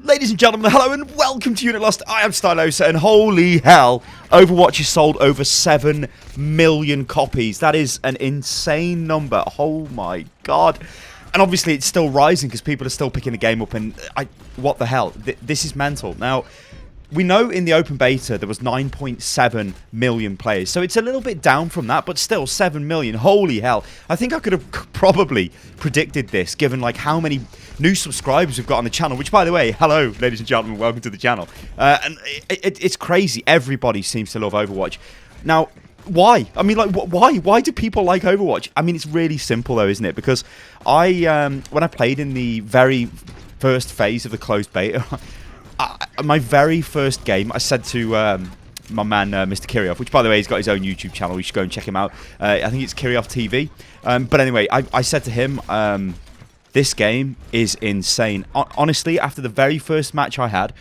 Ladies and gentlemen, hello and welcome to Unit Lost. I am Stylosa, and holy hell, Overwatch has sold over 7 million copies. That is an insane number. Oh my god. And obviously it's still rising because people are still picking the game up, and what the hell? This is mental. Now, we know in the open beta there was 9.7 million players, so it's a little bit down from that, but still 7 million. Holy hell. I think I could have probably predicted this, given like how many new subscribers we've got on the channel, which, by the way, hello, ladies and gentlemen, welcome to the channel. And it's crazy. Everybody seems to love Overwatch. Now, why? I mean, like, why? Why do people like Overwatch? I mean, it's really simple, though, isn't it? Because when I played in the very first phase of the closed beta, my very first game, I said to my man, Mr. Kirioff, which, by the way, he's got his own YouTube channel. You should go and check him out. I think it's Kirioff TV. But anyway, I said to him, this game is insane. Honestly, after the very first match I had,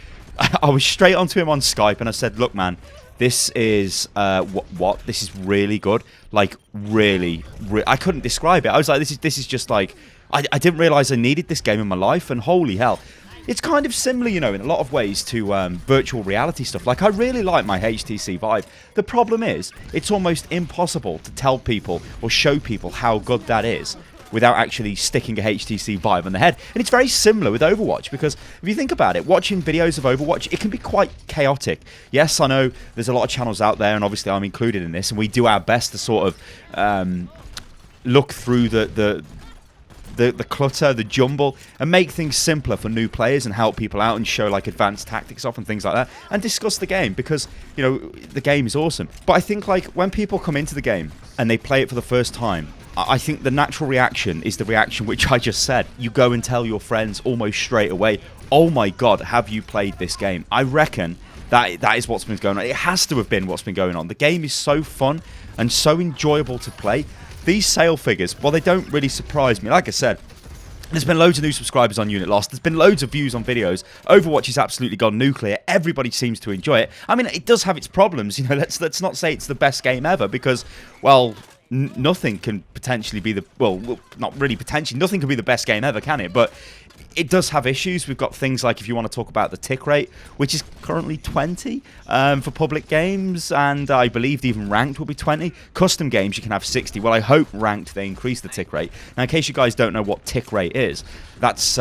I was straight onto him on Skype, and I said, look, man, this is, what? This is really good. Like, really, I couldn't describe it. I was like, this is just like, I didn't realise I needed this game in my life, and holy hell. It's kind of similar, you know, in a lot of ways to virtual reality stuff. Like, I really like my HTC Vive. The problem is, it's almost impossible to tell people or show people how good that is without actually sticking a HTC Vive on the head. And it's very similar with Overwatch, because if you think about it, watching videos of Overwatch, it can be quite chaotic. Yes, I know there's a lot of channels out there, and obviously I'm included in this, and we do our best to sort of look through the clutter, the jumble, and make things simpler for new players and help people out and show like advanced tactics off and things like that, and discuss the game, because, you know, the game is awesome. But I think, like, when people come into the game and they play it for the first time, I think the natural reaction is the reaction which I just said. You go and tell your friends almost straight away, oh my god, have you played this game? I reckon that is what's been going on. It has to have been what's been going on. The game is so fun and so enjoyable to play. These sale figures, well, they don't really surprise me. Like I said, there's been loads of new subscribers on Unit Lost. There's been loads of views on videos. Overwatch has absolutely gone nuclear. Everybody seems to enjoy it. I mean, it does have its problems. You know, let's not say it's the best game ever, because, well, nothing can potentially be the... Well, not really potentially. Nothing can be the best game ever, can it? But it does have issues. We've got things like, if you want to talk about the tick rate, which is currently 20 for public games, and I believe even ranked will be 20. Custom games, you can have 60. Well, I hope ranked they increase the tick rate. Now, in case you guys don't know what tick rate is, that's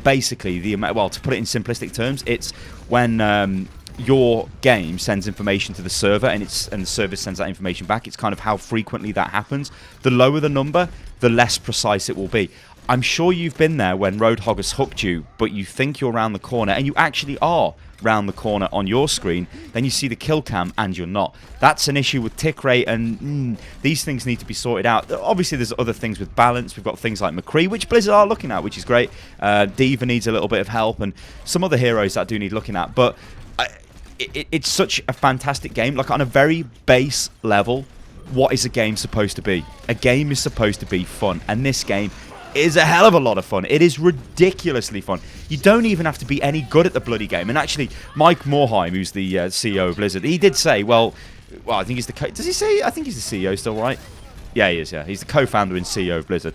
basically the amount... Well, to put it in simplistic terms, it's when... your game sends information to the server, and the server sends that information back. It's kind of how frequently that happens. The lower the number, the less precise it will be. I'm sure you've been there when Roadhog has hooked you, but you think you're around the corner, and you actually are round the corner on your screen. Then you see the kill cam, and you're not. That's an issue with tick rate, and these things need to be sorted out. Obviously, there's other things with balance. We've got things like McCree, which Blizzard are looking at, which is great. Diva needs a little bit of help, and some other heroes that do need looking at. But it's such a fantastic game. Like, on a very base level, what is a game supposed to be? A game is supposed to be fun, and this game is a hell of a lot of fun. It is ridiculously fun. You don't even have to be any good at the bloody game. And actually, Mike Morheim, who's the CEO of Blizzard, he did say, well, I think he's the does he say? I think he's the CEO still, right? Yeah, he is. Yeah, he's the co-founder and CEO of Blizzard.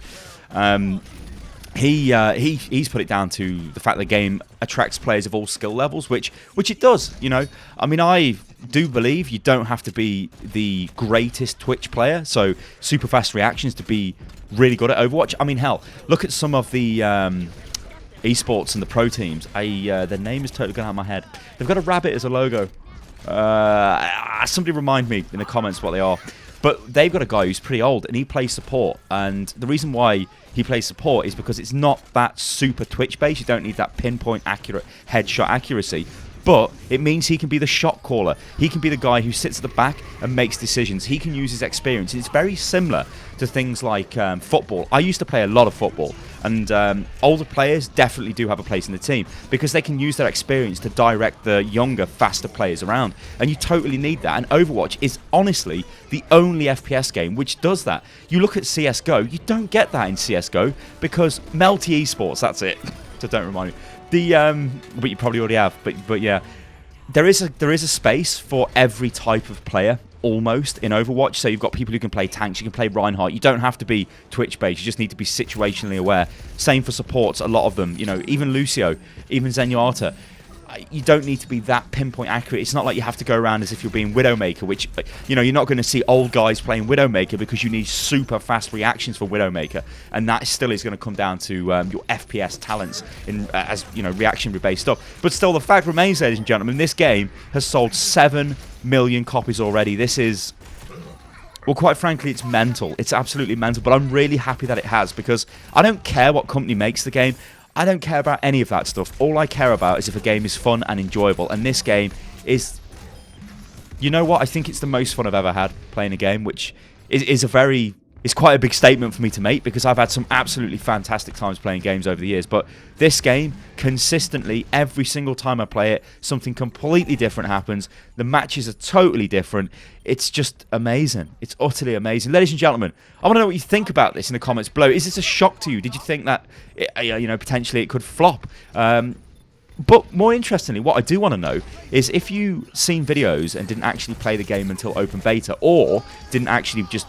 He's put it down to the fact the game attracts players of all skill levels, which it does, you know. I mean, I do believe you don't have to be the greatest Twitch player, so super fast reactions, to be really good at Overwatch. I mean, hell, look at some of the esports and the pro teams. Their name is totally gone out of my head. They've got a rabbit as a logo. Somebody remind me in the comments what they are. But they've got a guy who's pretty old, and he plays support. And the reason why he plays support is because it's not that super Twitch-based. You don't need that pinpoint accurate headshot accuracy. But it means he can be the shot caller. He can be the guy who sits at the back and makes decisions. He can use his experience. It's very similar to things like football. I used to play a lot of football, and older players definitely do have a place in the team, because they can use their experience to direct the younger, faster players around. And you totally need that. And Overwatch is honestly the only FPS game which does that. You look at CSGO, you don't get that in CSGO, because Melty Esports, that's it. So don't remind me. But you probably already have. But yeah, there is a space for every type of player almost in Overwatch. So you've got people who can play tanks, you can play Reinhardt. You don't have to be Twitch based, you just need to be situationally aware. Same for supports, a lot of them, you know, even Lucio, even Zenyatta. You don't need to be that pinpoint accurate. It's not like you have to go around as if you're being Widowmaker, which, you know, you're not going to see old guys playing Widowmaker because you need super fast reactions for Widowmaker, and that still is going to come down to your FPS talents in as, you know, reactionary based stuff. But still, the fact remains, ladies and gentlemen, this game has sold 7 million copies already. This is, well, quite frankly, it's mental. It's absolutely mental, but I'm really happy that it has, because I don't care what company makes the game. I don't care about any of that stuff. All I care about is if a game is fun and enjoyable. And this game is, you know what? I think it's the most fun I've ever had playing a game, which is a very, it's quite a big statement for me to make, because I've had some absolutely fantastic times playing games over the years. But this game, consistently, every single time I play it, something completely different happens. The matches are totally different. It's just amazing. It's utterly amazing. Ladies and gentlemen, I want to know what you think about this in the comments below. Is this a shock to you? Did you think that, you know, potentially it could flop? But more interestingly, what I do want to know is if you've seen videos and didn't actually play the game until open beta, or didn't actually just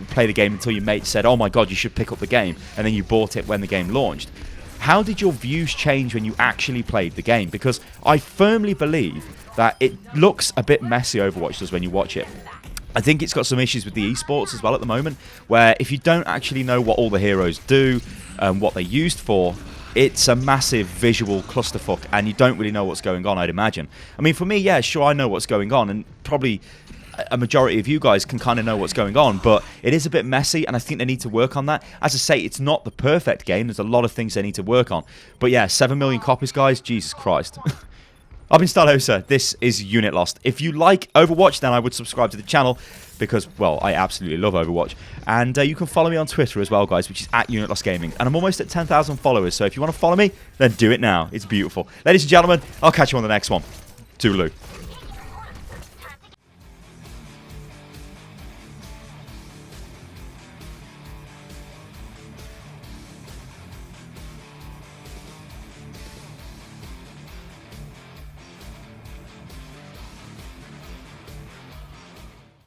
play the game until your mate said, oh my god, you should pick up the game, and then you bought it when the game launched. How did your views change when you actually played the game? Because I firmly believe that it looks a bit messy, Overwatch does, when you watch it. I think it's got some issues with the esports as well at the moment, where if you don't actually know what all the heroes do and what they're used for, it's a massive visual clusterfuck, and you don't really know what's going on, I'd imagine. I mean, for me, yeah, sure, I know what's going on, and probably a majority of you guys can kind of know what's going on, but it is a bit messy, and I think they need to work on that. As I say, it's not the perfect game. There's a lot of things they need to work on. But yeah, 7 million copies, guys. Jesus Christ. I've been Stylosa. This is Unit Lost. If you like Overwatch, then I would subscribe to the channel, because, well, I absolutely love Overwatch. And you can follow me on Twitter as well, guys, which is @UnitLostGaming. And I'm almost at 10,000 followers, so if you want to follow me, then do it now. It's beautiful. Ladies and gentlemen, I'll catch you on the next one. Toodaloo.